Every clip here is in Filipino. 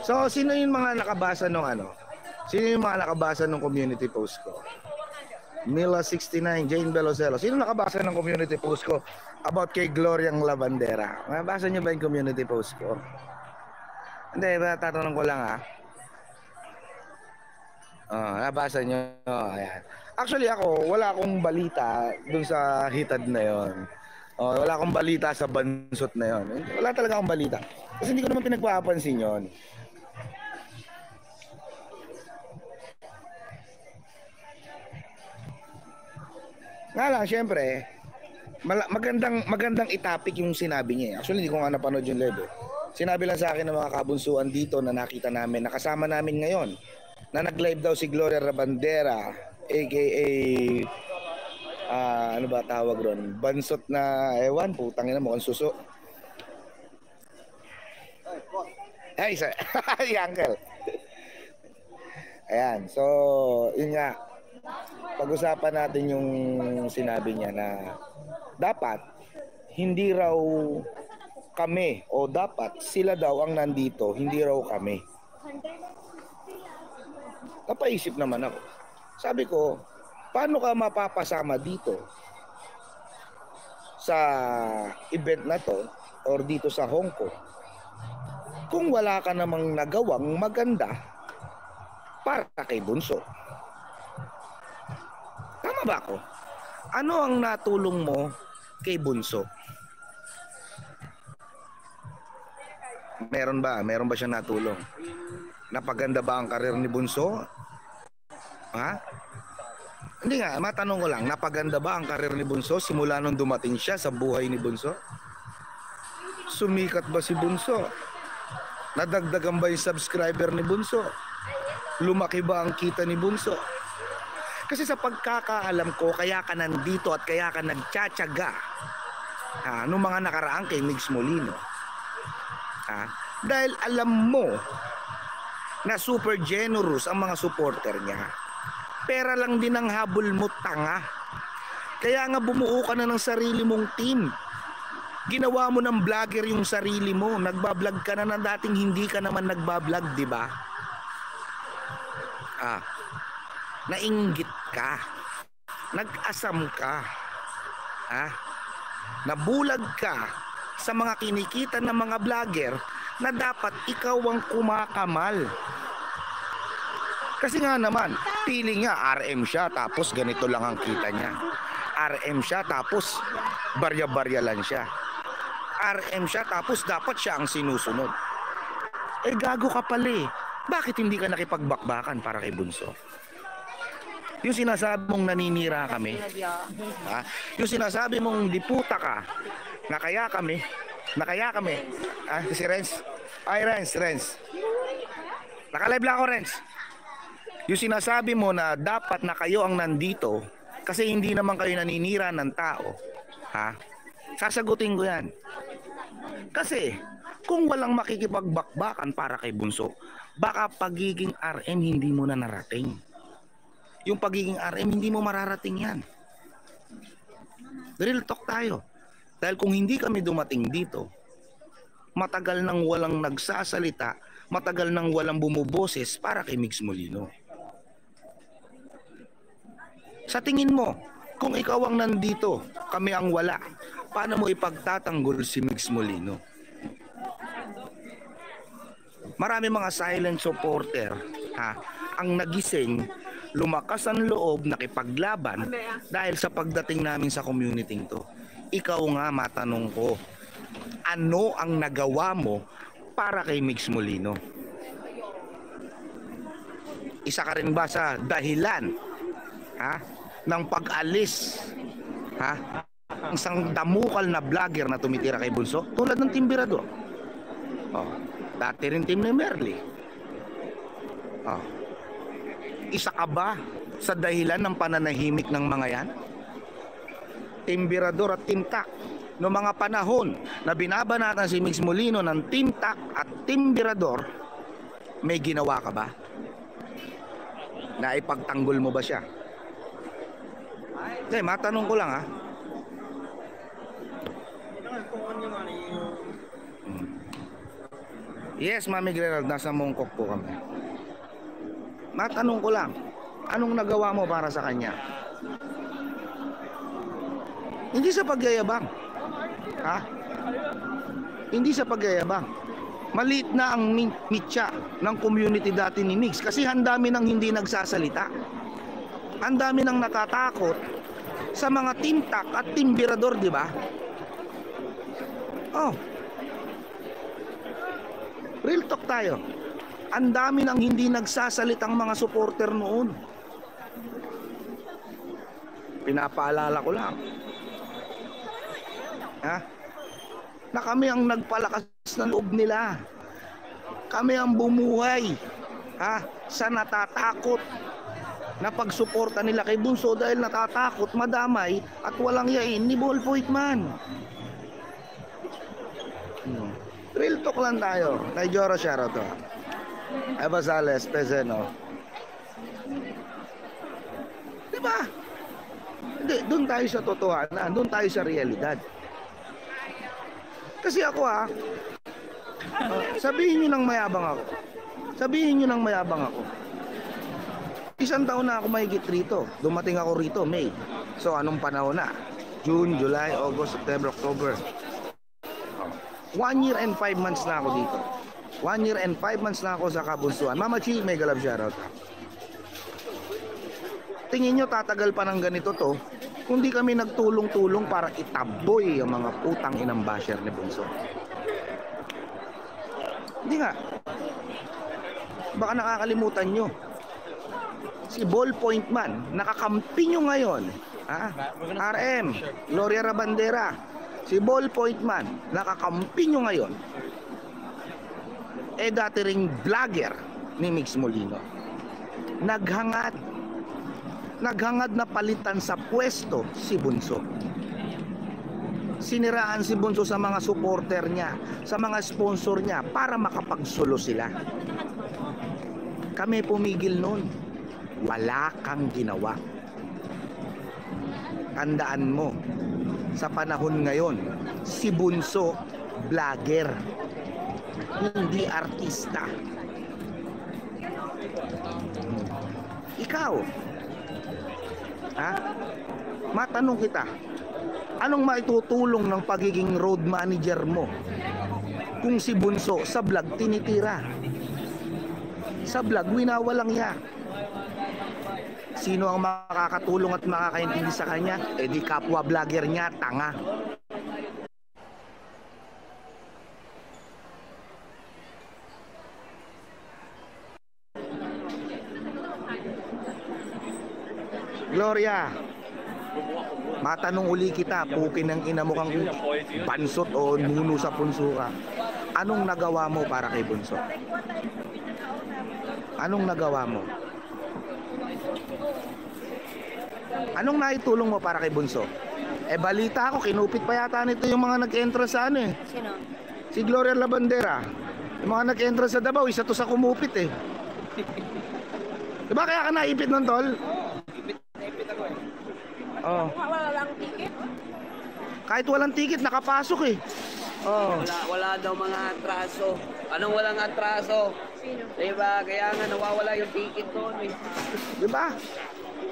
So, sino yung mga nakabasa nung ano? Sino yung mga nakabasa ng community post ko? Mila69, Jane Beloselo. Sino nakabasa ng community post ko about kay Gloriang Lavandera? Nabasa niyo ba yung community post ko? Hindi, tatanong ko lang nabasa niyo. Ayan. Actually ako, wala akong balita dun sa hitad na yon. Wala akong balita sa bansot na yon. Wala talaga akong balita. Kasi hindi ko naman pinagpapansin yon. Nga lang, syempre, magandang itapik yung sinabi niya. Actually, hindi ko nga napanood yung live. Sinabi lang sa akin ng mga kabunsuan dito na nakita namin, nakasama namin ngayon, na nag-live daw si Gloria Rabandera, aka, ano ba tawag ron? Bansot na, ewan, putang ina mo, ang suso. Ay, uncle. Ayan, so, yun nga. Pag-usapan natin yung sinabi niya na dapat hindi raw kami o dapat sila daw ang nandito, hindi raw kami. Napaisip naman ako. Sabi ko, paano ka mapapasama dito sa event na to or dito sa Hong Kong kung wala ka namang nagawang maganda para kay Bunso? Tama ba ako? Ano ang natulong mo kay Bunso? Meron ba? Meron ba siya natulong? Napaganda ba ang karir ni Bunso? Ha? Hindi nga, matanong ko lang, napaganda ba ang karir ni Bunso simula nung dumating siya sa buhay ni Bunso? Sumikat ba si Bunso? Nadagdagan ba yung subscriber ni Bunso? Lumaki ba ang kita ni Bunso? Kasi sa pagkakaalam ko, kaya ka nandito at kaya ka nagtsatsaga nung mga nakaraang kay Migs Molino. Dahil alam mo na super generous ang mga supporter niya. Pera lang din ang habol mo, tanga. Kaya nga bumuo ka na ng sarili mong team. Ginawa mo ng vlogger yung sarili mo. Nagbablog ka na dating hindi ka naman nagbablog, di ba? Nainggit ka, nag-asam ka, nabulag ka sa mga kinikita ng mga vlogger na dapat ikaw ang kumakamal. Kasi nga naman, feeling niya RM siya tapos ganito lang ang kita niya. RM siya tapos barya-barya lang siya. RM siya tapos dapat siya ang sinusunod. Gago ka pala eh. Bakit hindi ka nakipagbakbakan para kay Bunso? Yung sinasabi mong naninira kami, yung sinasabi mong diputa ka, na kaya kami, si Renz, Renz, nakalive lang ako, Renz. Yung sinasabi mo na dapat na kayo ang nandito, kasi hindi naman kayo naninira ng tao, sasagutin ko yan. Kasi, kung walang makikipagbakbakan para kay Bunso, baka pagiging RM hindi mo na narating. Yung pagiging RM, hindi mo mararating yan. Real talk tayo. Dahil kung hindi kami dumating dito, matagal nang walang nagsasalita, matagal nang walang bumuboses para kay Migs Molino. Sa tingin mo, kung ikaw ang nandito, kami ang wala, paano mo ipagtatanggol si Migs Molino? Marami mga silent supporter ang nagising, lumakas ang loob, nakipaglaban dahil sa pagdating namin sa community to. Ikaw nga, matanong ko, ano ang nagawa mo para kay Migs Molino? Isa ka rin ba sa dahilan ng pag-alis ng isang damukal na vlogger na tumitira kay Bunso? Tulad ng Timbirado. Dati rin team ni Merly. Isa ka ba sa dahilan ng pananahimik ng mga yan? Timbirador at Timtak. Noong mga panahon na binabanatan si Migs Molino ng Timtak at Timbirador, may ginawa ka ba? Naipagtanggol mo ba siya? Hindi, matanong ko lang Yes, Mami Gerald, nasa Mongkok po kami. Matanong ko lang, anong nagawa mo para sa kanya? Hindi sa pagyayabang. Ha? Hindi sa pagyayabang. Maliit na ang mitya ng community dati ni Mix kasi ang dami nang hindi nagsasalita. Ang dami nang natatakot sa mga timtak at timbirador, di ba? Oh. Real talk tayo. Ang dami nang hindi nagsasalitang mga supporter noon. Pinapaalala ko lang. Ha? Na kami ang nagpalakas ng loob nila. Kami ang bumuhay, ha, sa natatakot na pagsuporta nila kay Bunso dahil natatakot madamay at walang yain ni Ballpoint Man. Real talk lang tayo. Kay Joro Sharo to. Ebasales, Pezeno. Diba? Hindi, doon tayo sa totohanan. Doon tayo sa realidad. Kasi ako sabihin nyo nang mayabang ako. Sabihin nyo nang mayabang ako. Isang taon na ako mahigit rito. Dumating ako rito, May. So anong panahon na? June, July, August, September, October. 1 year and 5 months na ako dito. 1 year and 5 months na ako sa Kabunsuan. Mama Chi, may galab shoutout. Tingin nyo tatagal pa ng ganito to kung di kami nagtulong-tulong para itaboy ang mga putang inang basher ni Bunso. Hindi nga. Baka nakakalimutan nyo. Si Ballpoint Man, nakakampi nyo ngayon. RM, Gloria Rabandera. Si Ballpoint Man, nakakampi nyo ngayon. Dati ring vlogger ni Mix Molino. Naghangad na palitan sa pwesto si Bunso. Siniraan si Bunso sa mga supporter niya, sa mga sponsor niya para makapagsulo sila. Kami pumigil noon. Wala kang ginawa. Tandaan mo, sa panahon ngayon, si Bunso vlogger, hindi artista. Ikaw, matanong kita, anong maitutulong ng pagiging road manager mo kung si Bunso sa vlog tinitira? Sa vlog winawalang niya. Sino ang makakatulong at makakaintindi sa kanya? Di kapwa vlogger niya, tanga. Gloria, matanong uli kita, pukin ng ina mo kang bansot o nuno sa punso ka. Anong nagawa mo para kay Bunso? Anong nagawa mo? Anong naitulong mo para kay Bunso? Balita ako, kinupit pa yata nito yung mga nag-entra sa ano eh. Sino? Si Gloria Labandera. Yung mga nag-entra sa Davao, isa to sa kumupit eh. Diba kaya ka naipit nun, tol? Naipit ako eh. Oh. Wala lang ticket. Kahit walang ticket, nakapasok eh. Oh. Wala daw mga atraso. Anong walang atraso? Sino? Diba? Kaya nga nawawala yung ticket doon eh. Diba?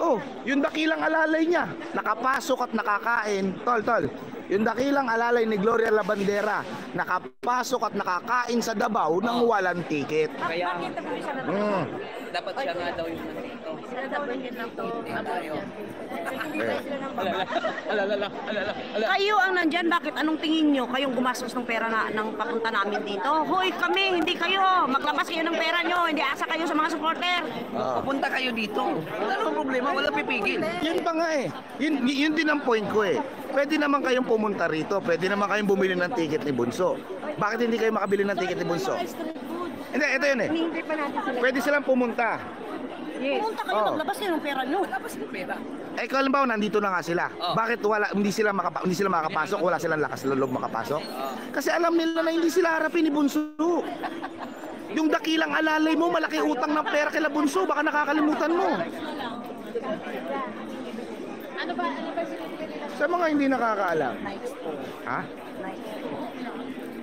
Oh, yung dakilang alalay niya, nakapasok at nakakain. Tol. Yung dakilang alalay ni Gloria Labandera, nakapasok at nakakain sa Davao nang walang ticket. Kaya Bakit ako isa na dapat siya nga daw yung nandito. Sila daw yun lang to. Tayo. Kayo ang nandyan, bakit anong tingin nyo? Kayong gumastos ng pera na ng papunta namin dito? Hoy, kami, hindi kayo. Maglabas kayo ng pera nyo, hindi asa kayo sa mga supporter. Pupunta kayo dito. Wala namang problema, wala pipigil. Yun pa nga eh. Yun din ang point ko eh. Pwede naman kayong pumunta rito. Pwede naman kayong bumili ng ticket ni Bunso. Bakit hindi kayo makabili ng ticket ni Bunso? Hindi, ito yun eh. Hinihintay pa natin sila. Pwede silang pumunta. Yes. Pumunta kayo, maglabas kayo ng pera nyo. Labas ng pera. Kung halimbawa nandito na nga sila. Bakit hindi sila makapasok? Wala silang lakas loob makapasok? Kasi alam nila na hindi sila harapin ni Bunso. Yung dakilang alalay mo, malaki utang ng pera kila Bunso, baka nakakalimutan mo. Ano ba Sa mga hindi nakakaalam. Ha?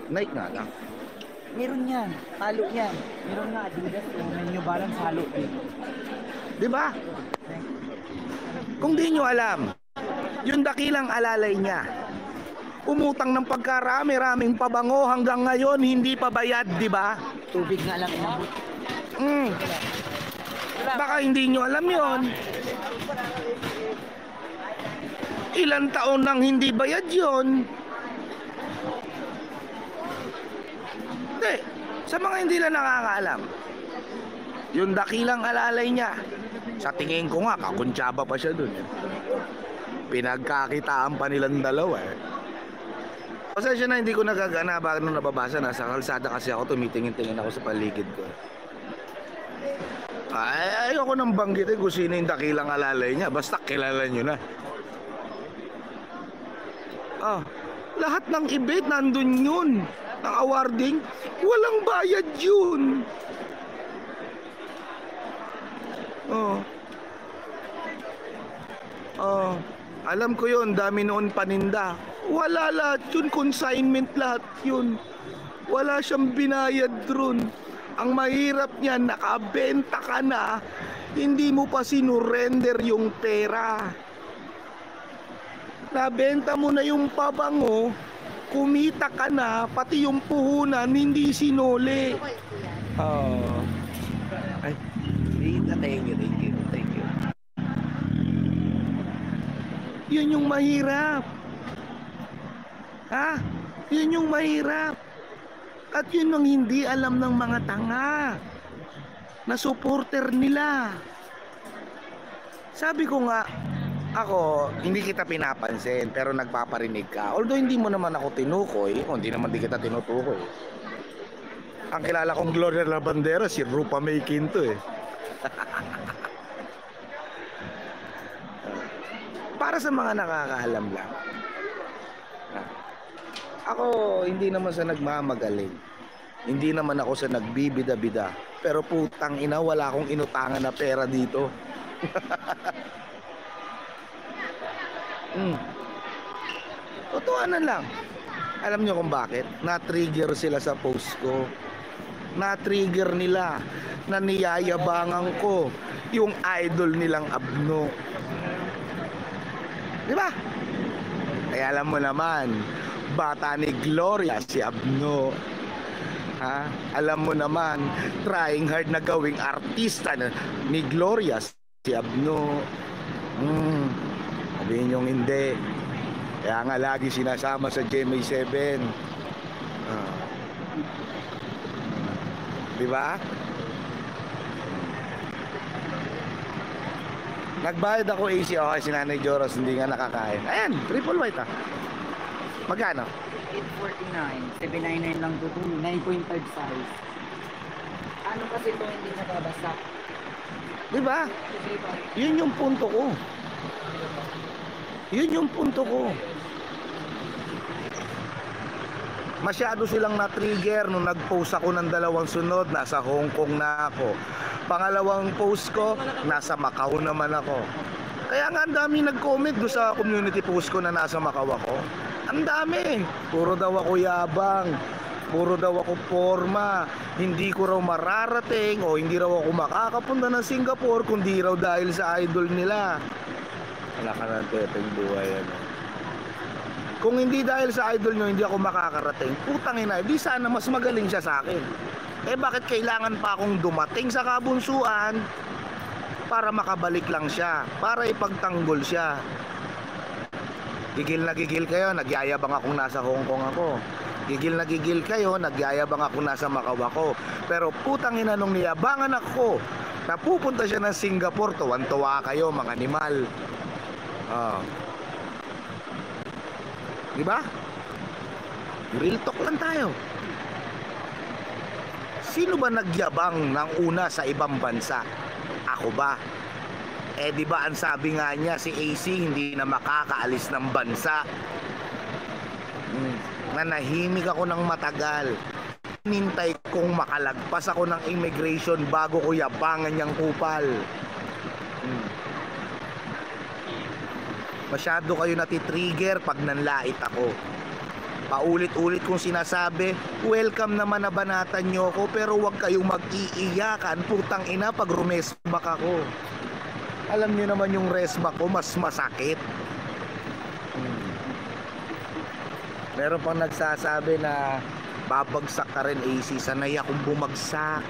Night nga lang. Meron yan. Halo yan. Meron nga Adidas. New Balance halo din. Di ba? Kung di nyo alam, yung dakilang alalay niya, umutang ng pagkarami-raming pabango hanggang ngayon hindi pa bayad, di ba? Tubig nga lang inabot. Baka hindi nyo alam yon. Ilang taon nang hindi bayad yon. Hindi, sa mga hindi lang nakakaalam, yung dakilang alalay niya, sa tingin ko nga, kakuntsaba pa siya dun. Pinagkakitaan pa nilang dalawa eh. Pasensya na, hindi ko nagagana bakit nung nababasa. Nasa kalsada kasi ako, tumitingin-tingin ako sa paligid ko. Ay, ayoko nang banggitin kung sino yung dakilang alalay niya. Basta kilala nyo na. Lahat ng event nandun yun. Ng awarding, walang bayad yun. Alam ko yun, dami noon paninda. Wala lahat yun, consignment lahat yun. Wala siyang binayad ron. Ang mahirap niyan, nakabenta ka na, hindi mo pa sinurrender yung pera. Nabenta mo na yung pabango, kumita ka na, pati yung puhunan, hindi sinuli. Ay, thank you. Yun yung mahirap. Yun yung mahirap. At yun ang hindi alam ng mga tanga na supporter nila. Sabi ko nga, ako, hindi kita pinapansin pero nagpaparinig ka. Although hindi mo naman ako tinukoy, hindi naman di kita tinutukoy. Ang kilala kong Gloria Labandera, si Rupa May Quinto eh. Para sa mga nakakaalam lang, ako hindi naman sa nagmamagaling, hindi naman ako sa nagbibida-bida, pero putang ina, wala akong inutangan na pera dito. Totoanan lang. Alam nyo kung bakit? Na-trigger sila sa post ko. Na-trigger nila na niyayabangan ko yung idol nilang Abno. Di ba? Kaya alam mo naman, bata ni Gloria si Abno. Alam mo naman, trying hard na gawing artista ni Gloria si Abno. Sabihin yung hindi. Kaya nga lagi sinasama sa GMA7. Di ba? Nagbayad ako AC okay, si Nanay Joros hindi nga nakakain. Ayan, triple white Magkano? 849, 799 lang to 9.5 size. Ano kasi ito hindi nababasa? Di ba? Yun yung punto ko. Yun yung punto ko. Masyado silang na-trigger nung nag-post ako ng dalawang sunod, nasa Hong Kong na ako. Pangalawang post ko, nasa Macau naman ako. Kaya nga ang dami nag-comment doon sa community post ko na nasa Macau ako. Ang dami. Puro daw ako yabang. Puro daw ako forma. Hindi ko raw mararating o hindi raw ako makakapunta ng Singapore kundi raw dahil sa idol nila. Wala ka ng teteng buhay Kung hindi dahil sa idol nyo hindi ako makakarating, putang ina, di sana mas magaling siya sa akin. Bakit kailangan pa akong dumating sa kabunsuan para makabalik lang siya, para ipagtanggol siya? Gigil na gigil kayo, nagyayabang akong nasa Hong Kong ako. Gigil na gigil kayo, nagyayabang akong nasa Macau ako. Pero putang ina nung niyabangan ako, napupunta siya ng Singapore, tuwan-tuwa kayo mga animal. Diba? Real talk lang tayo. Sino ba nagyabang ng una sa ibang bansa? Ako ba? Di ba ang sabi nga niya si AC hindi na makakaalis ng bansa. Nanahimik ako ng matagal. Nintay kong makalagpas ako ng immigration bago ko yabangan niyang kupal. Masyado kayo natitrigger pag nanlait ako. Paulit-ulit kong sinasabi, welcome naman na banatan nyo ko, pero huwag kayong mag-iiyakan. Putang ina, pag rumesbak ako. Alam nyo naman yung resback ko, mas masakit. Meron pang nagsasabi na babagsak ka rin, AC. Sanay akong bumagsak.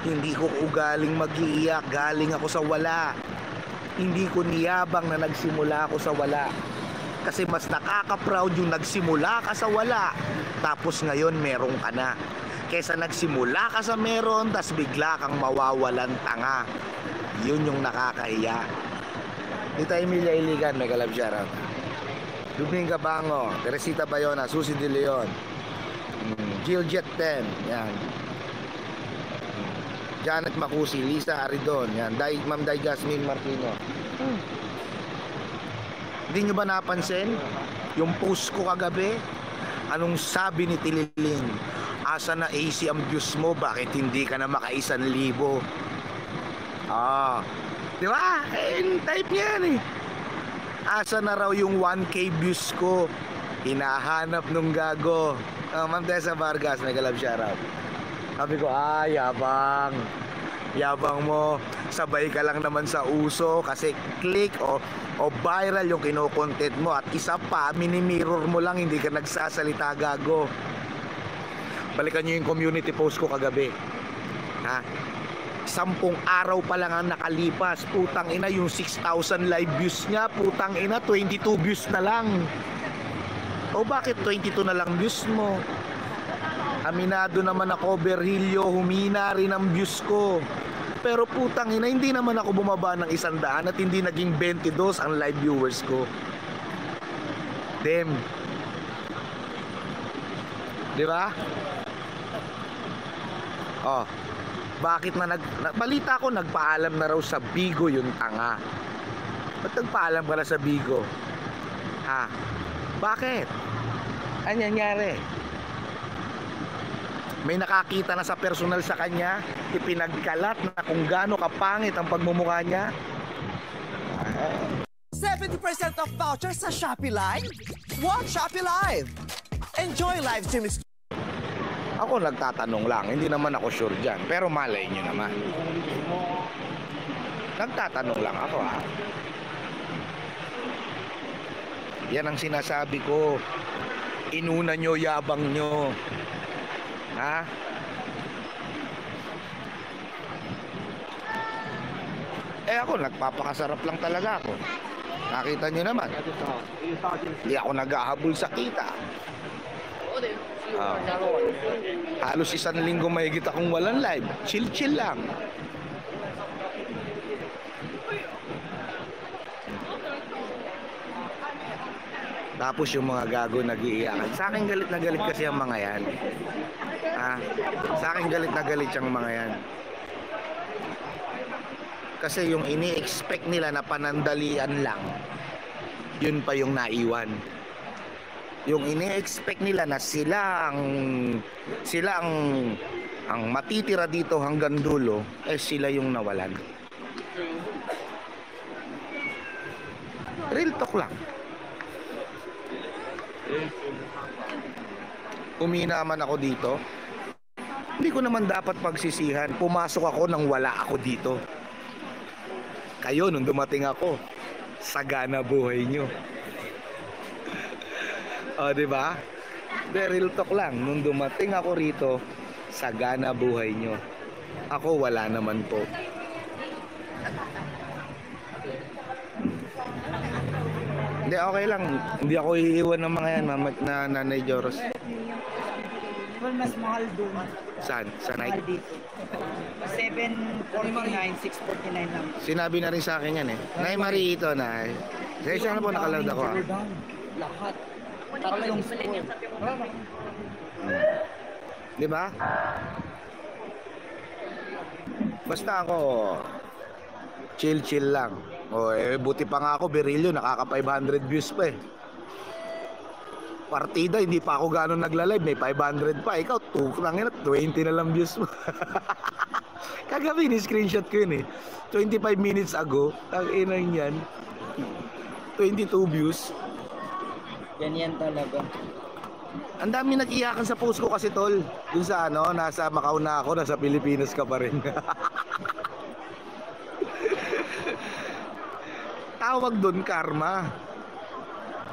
Hindi ko ugaling mag-iiyak, galing ako sa wala. Hindi ko niyabang na nagsimula ako sa wala. Kasi mas nakaka-proud yung nagsimula ka sa wala, tapos ngayon meron ka na. Kesa nagsimula ka sa meron, tas bigla kang mawawalan tanga. Yun yung nakakahiya. Tita Emilia Iligan, mega love shoutout. Dubling Cabango, Teresita Bayona, Susie De Leon, Jill Jet 10, yan. Janet Macusi, Lisa Aridon, yan. Ma'am Day Jasmine Martino. Hindi nyo ba napansin yung post ko kagabi? Anong sabi ni Tililing? Asa na AC ang views mo? Bakit hindi ka na maka-1,000? Di ba? Type niya yan eh. Asa na raw yung 1K views ko? Hinahanap nung gago. Ma'am Tessa Vargas, mega love shoutout. Sabi ko, yabang. Yabang mo. Sabay ka lang naman sa uso kasi click o viral yung kinokontent mo. At isa pa, mini-mirror mo lang, hindi ka nagsasalita, gago. Balikan nyo yung community post ko kagabi. 10 araw pa lang ang nakalipas. Putang ina, yung 6,000 live views niya, putang ina, 22 views na lang. O bakit 22 na lang views mo? Aminado naman ako, Berhilio, humina rin ang views ko. Pero putang ina, hindi naman ako bumaba ng 100 at hindi naging 22 ang live viewers ko. Damn. Di ba? Bakit balita ko nagpaalam na raw sa Bigo yung tanga. Ba't nagpaalam ka na sa Bigo? Bakit? Ano nangyari? May nakakita na sa personal sa kanya, ipinagkalat na kung gaano kapangit ang pagmumukha niya. 70% off voucher sa Shopee Live? Watch Shopee Live! Enjoy live streams. Ako nagtatanong lang, hindi naman ako sure dyan, pero malay nyo naman. Nagtatanong lang ako Yan ang sinasabi ko. Inuna nyo, yabang nyo. Ako nagpapakasarap lang talaga ako. Nakita nyo naman. Hindi ako naghahabol sa kita. Halos 1 linggo mahigit akong walang live. Chill lang. Tapos yung mga gago nag-iiyakan. Sa akin galit na galit kasi ang mga yan. Sa akin galit na galit yung mga yan. Kasi yung ini-expect nila na panandalian lang, yun pa yung naiwan. Yung ini-expect nila na sila ang matitira dito hanggang dulo, sila yung nawalan. Real talk lang. Umina man ako dito, hindi ko naman dapat pagsisihan. Pumasok ako nang wala ako dito. Kayo, nung dumating ako, sagana buhay nyo. Diba? Real talk lang. Nung dumating ako rito, sagana buhay nyo. Ako, wala naman po. Hindi, okay lang. Hindi ako iiwan ng mga yan, na Nanay Joros. Well, mas mahal doon. Saan? Sa night? Mahal dito. 749, 649 lang. Sinabi na rin sa akin yan Nay Marie ito, Nay. Sensya na po, nakaload ako Lahat. Tatlong school. Diba? Basta ako, chill lang. Buti pa nga ako, Berilio, nakaka 500 views pa Partida, hindi pa ako gano'n nagla-live, may 500 pa. Ikaw, 20 na lang views mo. Kagabi, ni-screenshot ko yun 25 minutes ago, ang inang yan, 22 views. Yan talaga. Ang dami nag-iyakan sa post ko kasi tol. Dun sa ano, nasa Macau na ako, nasa Pilipinas ka pa rin. Tawag dun karma.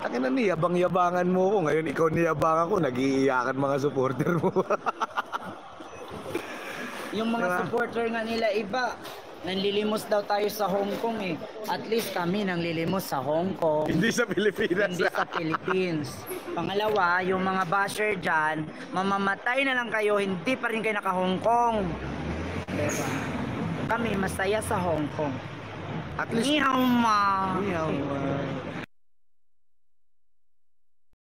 Takin na niyabang-yabangan mo ko. Ngayon ikaw niyabangan ko, nag-iiyakan mga supporter mo. Yung mga Diba? supporter nga nila iba, nanlilimos daw tayo sa Hong Kong eh. At least kami nanglilimos sa Hong Kong. Hindi sa Pilipinas. Hindi sa Philippines. Pangalawa, yung mga basher dyan, mamamatay na lang kayo, hindi pa rin kayo naka-Hong Kong. Diba? Kami masaya sa Hong Kong. At least Ihaw ma! Iyaw, man.